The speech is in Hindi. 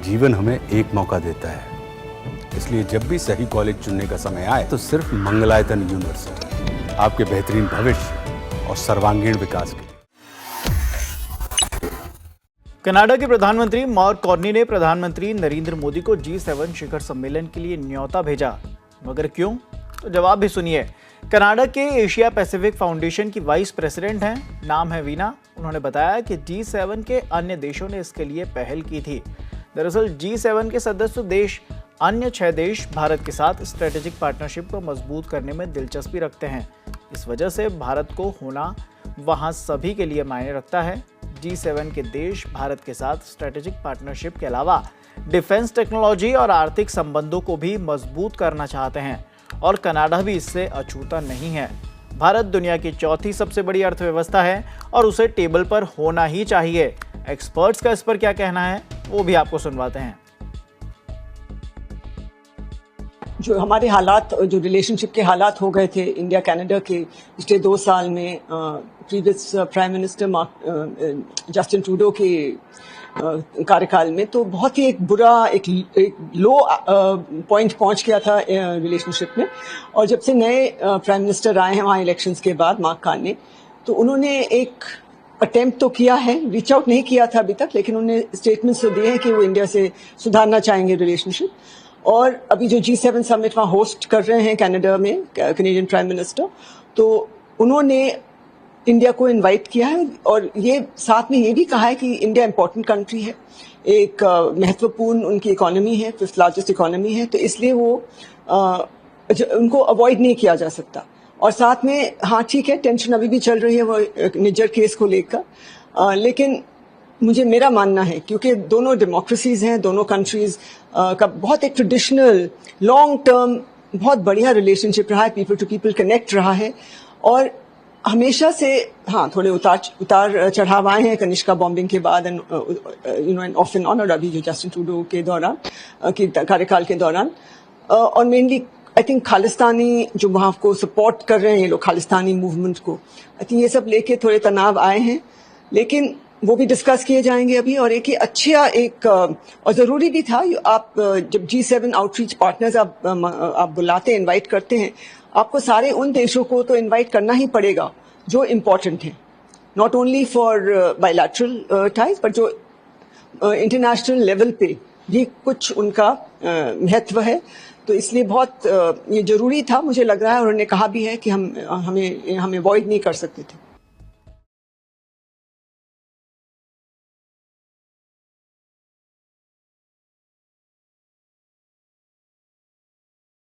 जीवन हमें एक मौका देता है, इसलिए जब भी सही कॉलेज चुनने का समय आए तो सिर्फ मंगलायतन यूनिवर्सिटी आपके बेहतरीन भविष्य और सर्वांगीण विकास के लिए। कनाडा के प्रधानमंत्री मार्क कार्नी ने प्रधानमंत्री नरेंद्र मोदी को G7 शिखर सम्मेलन के लिए न्योता भेजा, मगर क्यों? तो जवाब भी सुनिए। कनाडा के एशिया पैसिफिक फाउंडेशन की वाइस प्रेसिडेंट हैं, नाम है वीना। उन्होंने बताया कि G7 के अन्य देशों ने इसके लिए पहल की थी। दरअसल G7 के सदस्य देश अन्य 6 देश भारत के साथ स्ट्रेटेजिक पार्टनरशिप को मजबूत करने में दिलचस्पी रखते हैं। इस वजह से भारत को होना वहां सभी के लिए मायने रखता है। G7 के देश भारत के साथ स्ट्रेटेजिक पार्टनरशिप के अलावा डिफेंस टेक्नोलॉजी और आर्थिक संबंधों को भी मजबूत करना चाहते हैं और कनाडा भी इससे अछूता नहीं है। भारत दुनिया की चौथी सबसे बड़ी अर्थव्यवस्था है और उसे टेबल पर होना ही चाहिए। एक्सपर्ट्स का इस पर क्या कहना है वो भी आपको सुनवाते हैं। जो हमारे हालात, जो रिलेशनशिप के हालात हो गए थे इंडिया कनाडा के पिछले 2 साल में previous prime minister Justin Trudeau के कार्यकाल में, तो बहुत ही एक बुरा एक लो पॉइंट पहुंच गया था रिलेशनशिप में। और जब से नए प्राइम मिनिस्टर आए हैं वहाँ इलेक्शंस के बाद, मार्क कार्नी, तो उन्होंने एक अटेम्प्ट तो किया है, रीच आउट नहीं किया था अभी तक, लेकिन उन्होंने स्टेटमेंट्स तो दिए हैं कि वो इंडिया से सुधारना चाहेंगे रिलेशनशिप। और अभी जो G7 समिट वहाँ होस्ट कर रहे हैं कनाडा में, कैनेडियन प्राइम मिनिस्टर, तो उन्होंने इंडिया को इनवाइट किया है और ये साथ में ये भी कहा है कि इंडिया इम्पोर्टेंट कंट्री है, एक महत्वपूर्ण उनकी इकोनॉमी है, 5th लार्जेस्ट इकोनॉमी है, तो इसलिए वो उनको अवॉइड नहीं किया जा सकता। और साथ में हाँ ठीक है, टेंशन अभी भी चल रही है वो निज्जर केस को लेकर, लेकिन मेरा मानना है क्योंकि दोनों डेमोक्रेसीज हैं, दोनों कंट्रीज का बहुत एक ट्रेडिशनल लॉन्ग टर्म बहुत बढ़िया रिलेशनशिप रहा है, पीपल टू पीपल कनेक्ट रहा है। और हमेशा से हाँ थोड़े उतार चढ़ाव आए हैं कनिष्का बॉम्बिंग के बाद and end of and on, और अभी जो जस्टिन ट्रूडो के दौरान के कार्यकाल के दौरान, और मेनली आई थिंक खालिस्तानी जो वहाँ को सपोर्ट कर रहे हैं ये लोग, खालिस्तानी मूवमेंट को, आई थिंक ये सब लेके थोड़े तनाव आए हैं, लेकिन वो भी डिस्कस किए जाएंगे अभी। और एक अच्छा और ज़रूरी भी था, आप जब G7 आउटरीच पार्टनर्स आप बुलाते हैं, इनवाइट करते हैं, आपको सारे उन देशों को तो इनवाइट करना ही पड़ेगा जो इम्पोर्टेंट हैं, not only for bilateral ties, but जो इंटरनेशनल लेवल पे भी कुछ उनका महत्व है। तो इसलिए बहुत ये ज़रूरी था, मुझे लग रहा है, और उन्होंने कहा भी है कि हमें अवॉइड नहीं कर सकते थे।